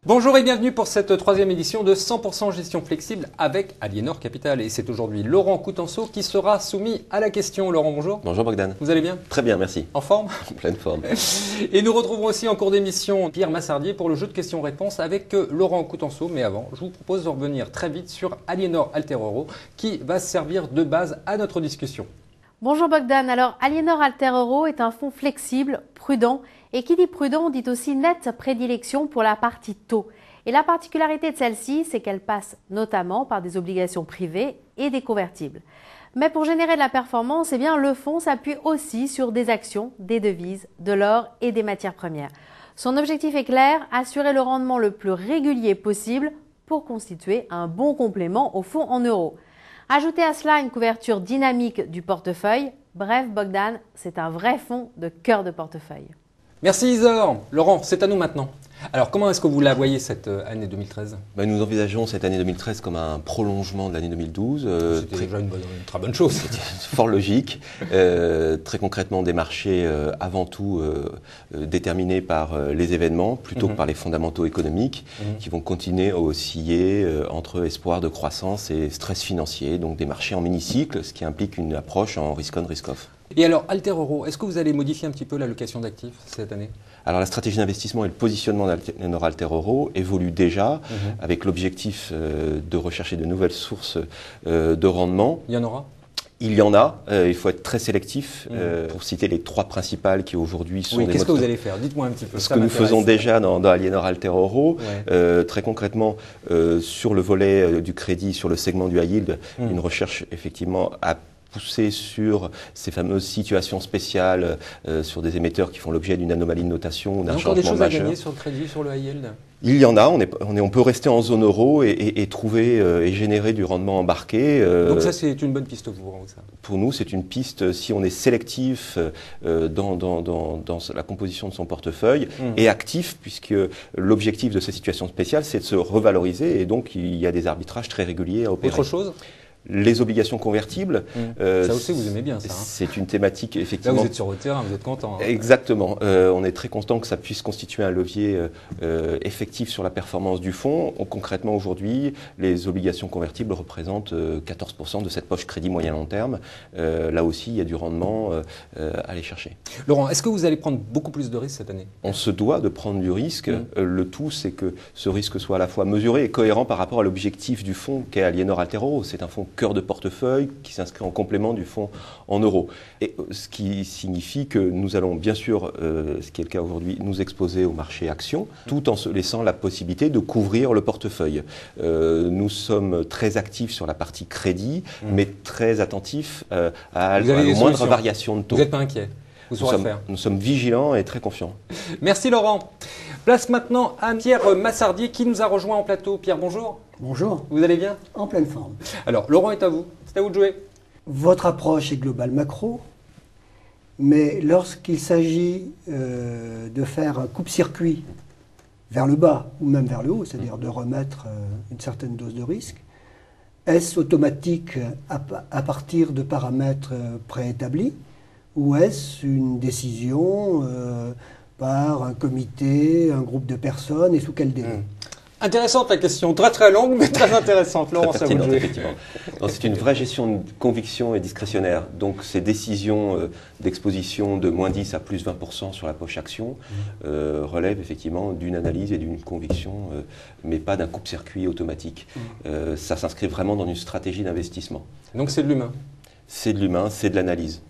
Bonjour et bienvenue pour cette troisième édition de 100% gestion flexible avec Aliénor Capital. Et c'est aujourd'hui Laurent Coutenceau qui sera soumis à la question. Laurent, bonjour. Bonjour Bogdan. Vous allez bien? Très bien, merci. En forme? En pleine forme. Et nous retrouverons aussi en cours d'émission Pierre Massardier pour le jeu de questions-réponses avec Laurent Coutenceau. Mais avant, je vous propose de revenir très vite sur Aliénor Alter Euro qui va servir de base à notre discussion. Bonjour Bogdan. Alors, Aliénor Alter Euro est un fonds flexible, prudent. Et qui dit prudent dit aussi nette prédilection pour la partie taux. Et la particularité de celle-ci, c'est qu'elle passe notamment par des obligations privées et des convertibles. Mais pour générer de la performance, le fonds s'appuie aussi sur des actions, des devises, de l'or et des matières premières. Son objectif est clair, assurer le rendement le plus régulier possible pour constituer un bon complément au fonds en euros. Ajoutez à cela une couverture dynamique du portefeuille. Bref, Bogdan, c'est un vrai fonds de cœur de portefeuille. Merci Isor. Laurent, c'est à nous maintenant. Alors, comment est-ce que vous la voyez cette année 2013 ? Nous envisageons cette année 2013 comme un prolongement de l'année 2012. C'était déjà une très bonne chose. C'était fort logique. Très concrètement, des marchés avant tout déterminés par les événements plutôt que par les fondamentaux économiques qui vont continuer à osciller entre espoir de croissance et stress financier. Donc des marchés en mini-cycle, ce qui implique une approche en risk-on, risk-off. Et alors, Alter Euro, est-ce que vous allez modifier un petit peu l'allocation d'actifs cette année ? Alors la stratégie d'investissement et le positionnement d'Aliénor Alter Euro évoluent déjà avec l'objectif de rechercher de nouvelles sources de rendement. Il y en aura ? Il y en a, il faut être très sélectif pour citer les trois principales qui aujourd'hui sont des qu'est-ce que vous allez faire? Dites-moi un petit peu. Ce que nous faisons déjà dans Aliénor Alter Euro, très concrètement sur le volet du crédit, sur le segment du high yield, une recherche effectivement à pousser sur ces fameuses situations spéciales, sur des émetteurs qui font l'objet d'une anomalie de notation ou d'un changement majeur. Encore des choses à gagner sur le crédit, sur le high yield? Il y en a, on peut rester en zone euro et trouver et générer du rendement embarqué. Donc ça, c'est une bonne piste pour vous, ça? Pour nous, c'est une piste, si on est sélectif dans la composition de son portefeuille et actif, puisque l'objectif de ces situations spéciales, c'est de se revaloriser et donc il y a des arbitrages très réguliers à opérer. Autre chose? Les obligations convertibles. Ça aussi, vous aimez bien ça. C'est une thématique effectivement. Là, vous êtes sur votre terrain, vous êtes content. Exactement. On est très content que ça puisse constituer un levier effectif sur la performance du fonds. Concrètement, aujourd'hui, les obligations convertibles représentent 14% de cette poche crédit moyen long terme. Là aussi, il y a du rendement à aller chercher. Laurent, est-ce que vous allez prendre beaucoup plus de risques cette année? On se doit de prendre du risque. Le tout, c'est que ce risque soit à la fois mesuré et cohérent par rapport à l'objectif du fonds qu'est Aliénor Alter Euro. C'est un fonds cœur de portefeuille qui s'inscrit en complément du fonds en euros. Et ce qui signifie que nous allons bien sûr, ce qui est le cas aujourd'hui, nous exposer au marché actions, tout en se laissant la possibilité de couvrir le portefeuille. Nous sommes très actifs sur la partie crédit, mais très attentifs à la moindre variation de taux. Vous n'êtes pas inquiet? Nous sommes vigilants et très confiants. Merci Laurent. Place maintenant à Pierre Massardier qui nous a rejoint en plateau. Pierre, bonjour. Bonjour. Vous allez bien? En pleine forme. Alors, Laurent est à vous. C'est à vous de jouer. Votre approche est globale macro, mais lorsqu'il s'agit de faire un coupe-circuit vers le bas ou même vers le haut, c'est-à-dire de remettre une certaine dose de risque, est-ce automatique à partir de paramètres préétablis ou est-ce une décision par un comité, un groupe de personnes et sous quel délai? Intéressante la question, très très longue mais très intéressante. Laurent, ça vous de jouer. C'est une vraie gestion de conviction et discrétionnaire. Donc ces décisions d'exposition de moins 10 à plus 20% sur la poche action relèvent effectivement d'une analyse et d'une conviction, mais pas d'un coupe-circuit automatique. Ça s'inscrit vraiment dans une stratégie d'investissement. Donc c'est de l'humain? C'est de l'humain, c'est de l'analyse.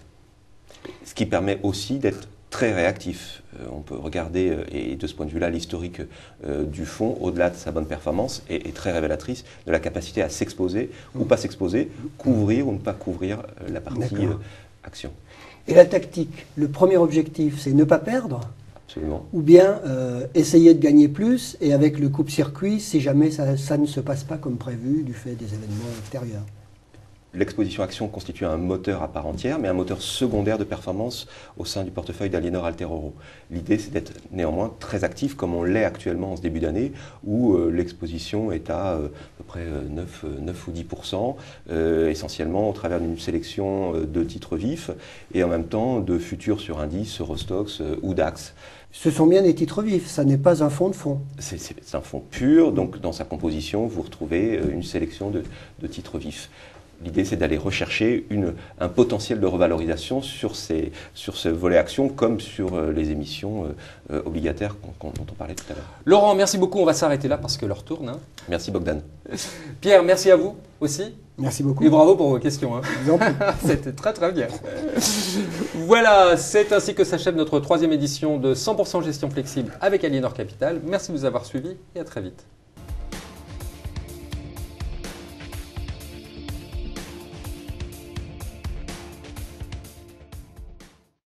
Ce qui permet aussi d'être très réactif. On peut regarder, et de ce point de vue-là, l'historique du fonds, au-delà de sa bonne performance, est très révélatrice de la capacité à s'exposer ou pas s'exposer, couvrir ou ne pas couvrir la partie action. Et la tactique, le premier objectif, c'est ne pas perdre? Absolument. Ou bien essayer de gagner plus et avec le coupe-circuit, si jamais ça ne se passe pas comme prévu du fait des événements extérieurs? l'exposition action constitue un moteur à part entière, mais un moteur secondaire de performance au sein du portefeuille d'Aliénor Altero. L'idée, c'est d'être néanmoins très actif, comme on l'est actuellement en ce début d'année, où l'exposition est à peu près 9 ou 10%, essentiellement au travers d'une sélection de titres vifs, et en même temps de futurs sur indices, Eurostoxx ou DAX. Ce sont bien des titres vifs, ça n'est pas un fonds de fonds. C'est un fonds pur, donc dans sa composition, vous retrouvez une sélection de titres vifs. L'idée, c'est d'aller rechercher un potentiel de revalorisation sur ce volet action, comme sur les émissions obligataires dont on parlait tout à l'heure. Laurent, merci beaucoup. On va s'arrêter là parce que l'heure tourne. Hein. Merci Bogdan. Pierre, merci à vous aussi. Merci beaucoup. Et bravo pour vos questions. Hein. C'était très très bien. Voilà, c'est ainsi que s'achève notre 3e édition de 100% gestion flexible avec Aliénor Capital. Merci de nous avoir suivis et à très vite.